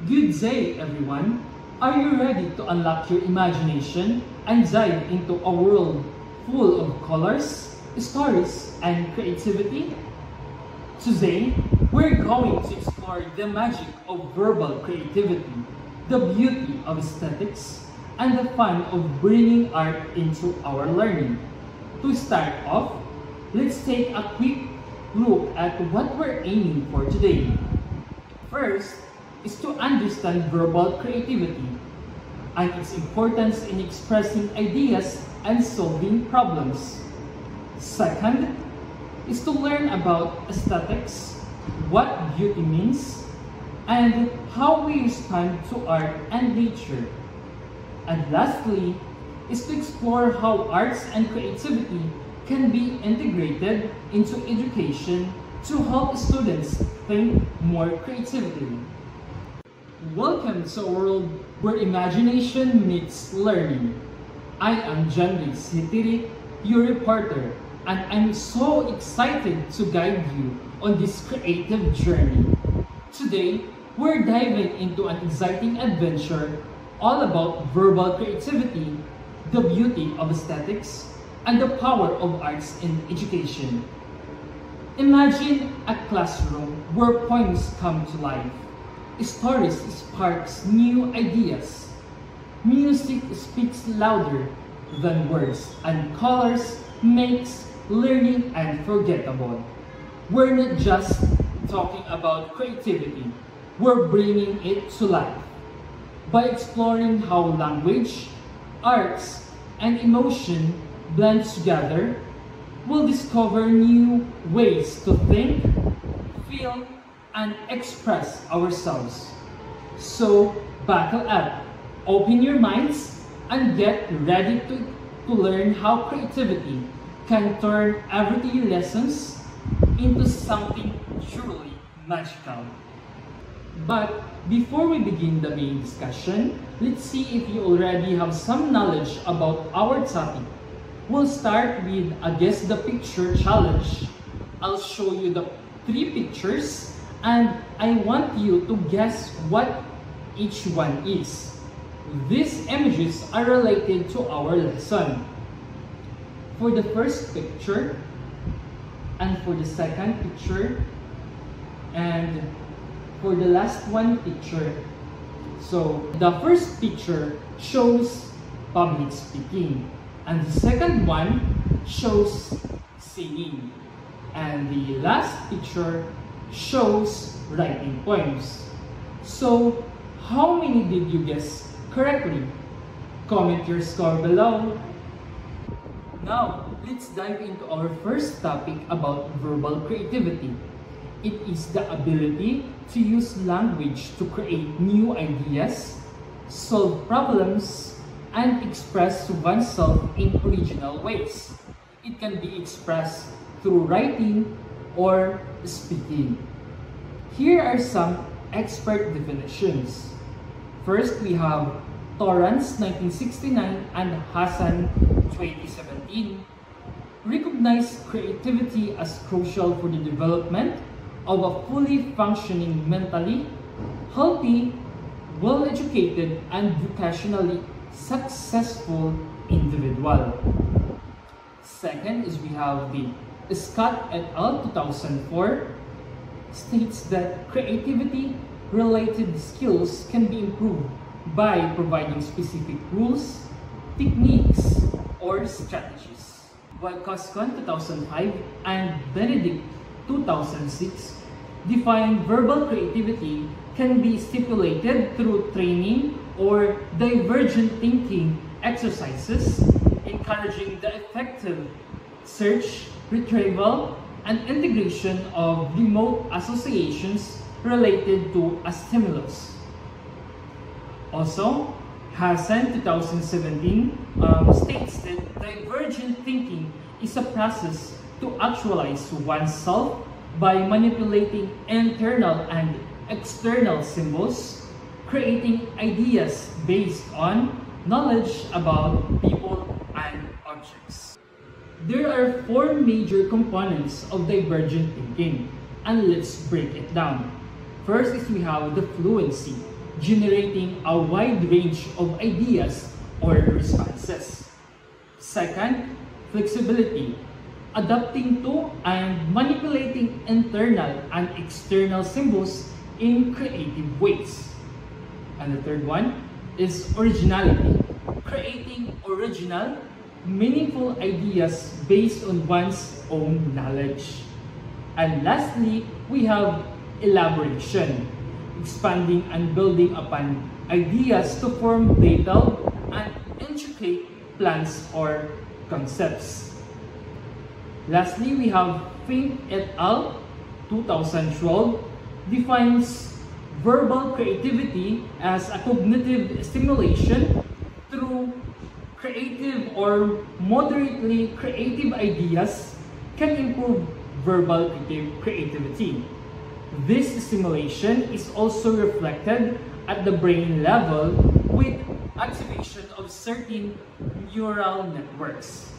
Good day, everyone! Are you ready to unlock your imagination and dive into a world full of colors, stories, and creativity? Today, we're going to explore the magic of verbal creativity, the beauty of aesthetics, and the fun of bringing art into our learning. To start off, let's take a quick look at what we're aiming for today. First is to understand verbal creativity and its importance in expressing ideas and solving problems. Second is to learn about aesthetics, what beauty means, and how we respond to art and nature. And lastly is to explore how arts and creativity can be integrated into education to help students think more creatively. Welcome to a world where imagination meets learning. I am Janri Sitiri, your reporter, and I'm so excited to guide you on this creative journey. Today, we're diving into an exciting adventure all about verbal creativity, the beauty of aesthetics, and the power of arts in education. Imagine a classroom where poems come to life. Stories sparks new ideas. Music speaks louder than words, and colors makes learning unforgettable. We're not just talking about creativity, we're bringing it to life. By exploring how language, arts, and emotion blend together, we'll discover new ways to think, feel, and express ourselves. So buckle up, open your minds, and get ready to learn how creativity can turn everyday lessons into something truly magical. But before we begin the main discussion, let's see if you already have some knowledge about our topic. We'll start with a Guess the Picture challenge. I'll show you the 3 pictures and I want you to guess what each one is. These images are related to our lesson. For the first picture, and for the second picture, and for the last one picture. So the first picture shows public speaking, and the second one shows singing, and the last picture shows writing poems. So how many did you guess correctly? Comment your score below. Now, let's dive into our first topic about verbal creativity. It is the ability to use language to create new ideas, solve problems, and express oneself in original ways. It can be expressed through writing or speaking. Here are some expert definitions. First, we have Torrance 1969 and Hassan 2017. Recognize creativity as crucial for the development of a fully functioning, mentally healthy, well-educated, and vocationally successful individual. Second is we have the Scott et al. 2004 states that creativity-related skills can be improved by providing specific rules, techniques, or strategies. While Coscon 2005 and Benedict 2006 define verbal creativity can be stipulated through training or divergent thinking exercises, encouraging the effective search, retrieval, and integration of remote associations related to a stimulus. Also, Hassan 2017 states that divergent thinking is a process to actualize oneself by manipulating internal and external symbols, creating ideas based on knowledge about people and objects. There are 4 major components of divergent thinking, and let's break it down. First is we have the fluency. generating a wide range of ideas or responses. Second, flexibility, adapting to and manipulating internal and external symbols in creative ways. And the third one is originality, creating original, meaningful ideas based on one's own knowledge. And lastly, we have elaboration, expanding and building upon ideas to form detailed and intricate plans or concepts. Lastly, we have Fink et al. 2012 defines verbal creativity as a cognitive stimulation through creative or moderately creative ideas can improve verbal creativity. This stimulation is also reflected at the brain level with activation of certain neural networks.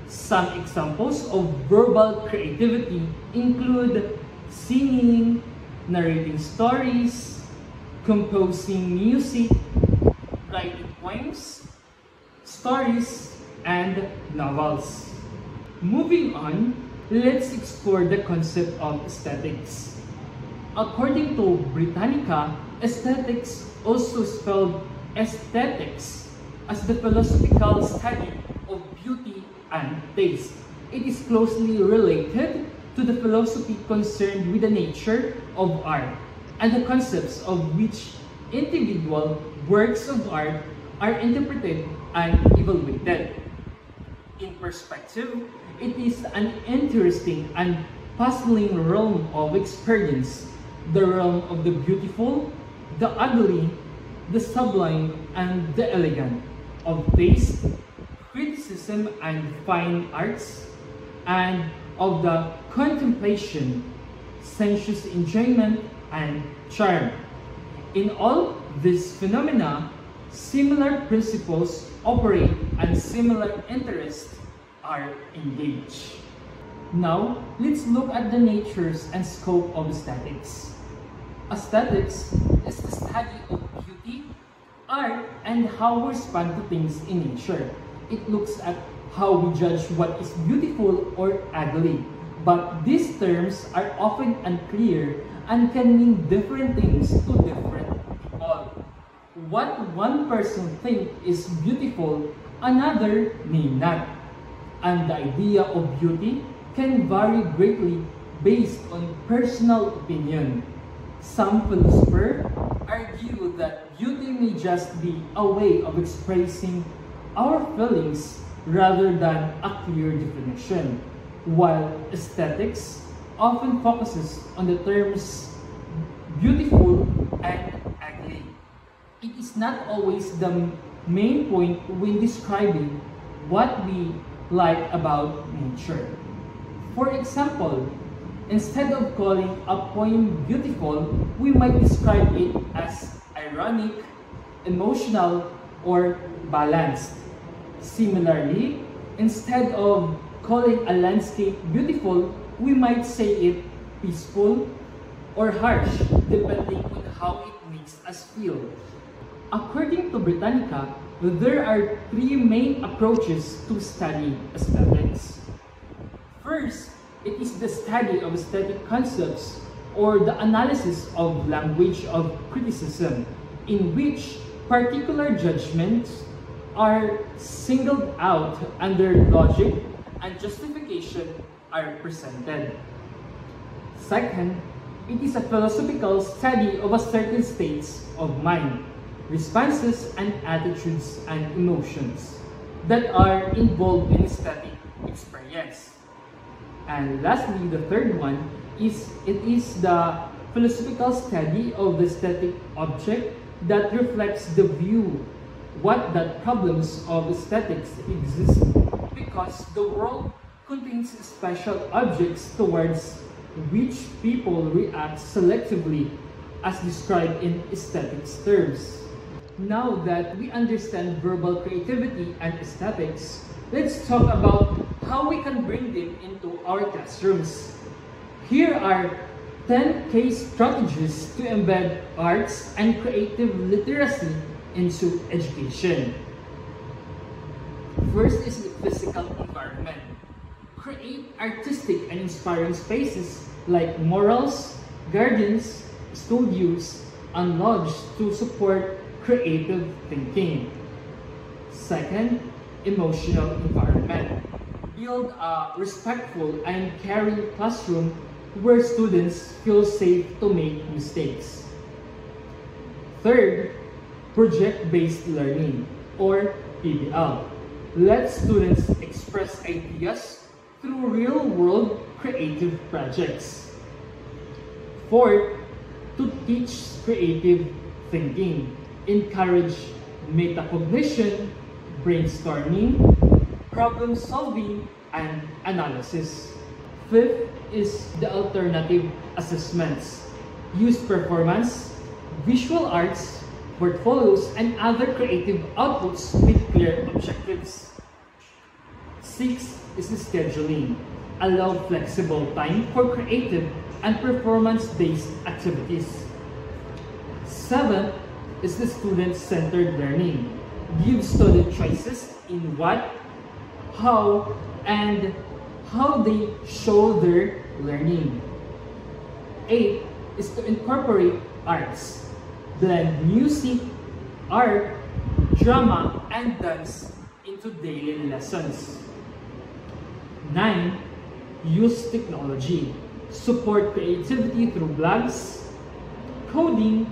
Some examples of verbal creativity include singing, narrating stories, composing music, writing poems, stories, and novels. Moving on, let's explore the concept of aesthetics. According to Britannica, aesthetics, also spelled aesthetics, as the philosophical study of beauty and taste. It is closely related to the philosophy concerned with the nature of art and the concepts of which individual works of art are interpreted and evaluated. In perspective, it is an interesting and puzzling realm of experience, the realm of the beautiful, the ugly, the sublime, and the elegant, of taste, criticism and fine arts, and of the contemplation, sensuous enjoyment, and charm. In all these phenomena, similar principles operate and similar interests are engaged. Now, let's look at the natures and scope of aesthetics. Aesthetics is the study of beauty, art, and how we respond to things in nature. It looks at how we judge what is beautiful or ugly, but these terms are often unclear and can mean different things to different people. What one person thinks is beautiful, another may not. And the idea of beauty can vary greatly based on personal opinion. Some philosophers argue that beauty may just be a way of expressing our feelings rather than a clear definition, while aesthetics often focuses on the terms beautiful and ugly. It is not always the main point when describing what we like about nature. For example, instead of calling a poem beautiful, we might describe it as ironic, emotional, or balanced. Similarly, instead of calling a landscape beautiful, we might say it peaceful or harsh, depending on how it makes us feel. According to Britannica, there are three main approaches to study aesthetics. First, it is the study of aesthetic concepts or the analysis of language of criticism, in which particular judgments are singled out under logic and justification are presented. Second, it is a philosophical study of a certain states of mind, responses and attitudes and emotions that are involved in aesthetic experience. And lastly, the third one is the philosophical study of the aesthetic object that reflects the view what that problems of aesthetics exist, because the world contains special objects towards which people react selectively as described in aesthetics terms. Now that we understand verbal creativity and aesthetics, let's talk about how we can bring them into our classrooms. Here are 10 case strategies to embed arts and creative literacy into education. First is the physical environment. Create artistic and inspiring spaces like murals, gardens, studios, and lodges to support creative thinking. Second, emotional environment. Build a respectful and caring classroom where students feel safe to make mistakes. Third, project-based learning, or PBL. Let students express ideas through real-world creative projects. Fourth, to teach creative thinking. Encourage metacognition, brainstorming, problem solving, and analysis. Fifth is the alternative assessments. Use performance, visual arts, portfolios, and other creative outputs with clear objectives. Sixth is the scheduling. Allow flexible time for creative and performance-based activities. Seventh is the student-centered learning. Give student choices in what, how, and how they show their learning. Eighth is to incorporate arts. Blend music, art, drama, and dance into daily lessons. 9. Use technology. Support creativity through blogs, coding,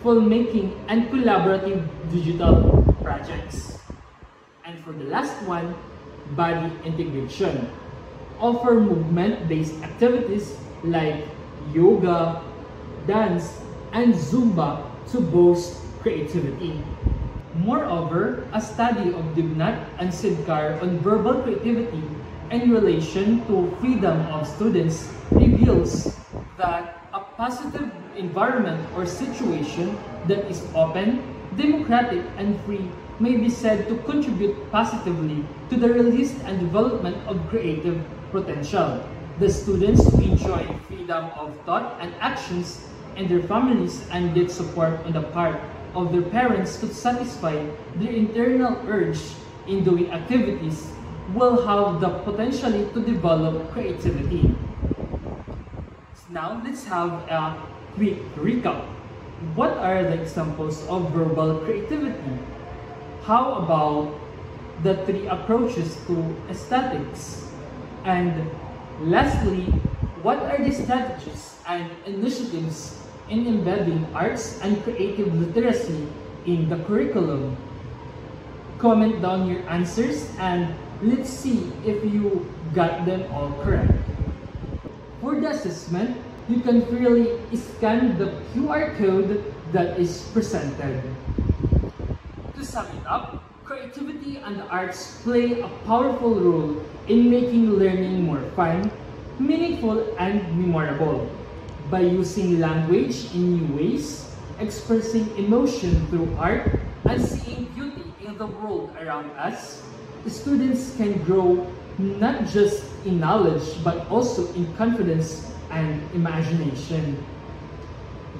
filmmaking, and collaborative digital projects. And for the last one, body integration. Offer movement-based activities like yoga, dance, and Zumba to boost creativity. Moreover, a study of Dibnat and Sidkar on verbal creativity in relation to freedom of students reveals that a positive environment or situation that is open, democratic, and free may be said to contribute positively to the release and development of creative potential. The students who enjoy freedom of thought and actions and their families and get support on the part of their parents to satisfy their internal urge in doing activities will have the potential to develop creativity. Now let's have a quick recap. What are the examples of verbal creativity? How about the 3 approaches to aesthetics? And lastly, what are the strategies and initiatives in embedding arts and creative literacy in the curriculum? Comment down your answers and let's see if you got them all correct. For the assessment, you can freely scan the QR code that is presented. To sum it up, creativity and the arts play a powerful role in making learning more fun, meaningful, and memorable. By using language in new ways, expressing emotion through art, and seeing beauty in the world around us, students can grow not just in knowledge but also in confidence and imagination.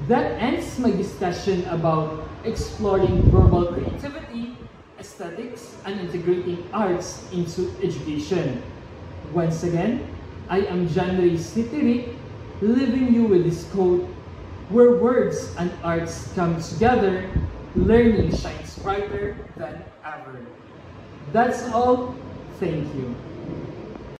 That ends my discussion about exploring verbal creativity, aesthetics, and integrating arts into education. Once again, I am John Ray Sitirik, leaving you with this quote: where words and arts come together, learning shines brighter than ever. That's all. Thank you.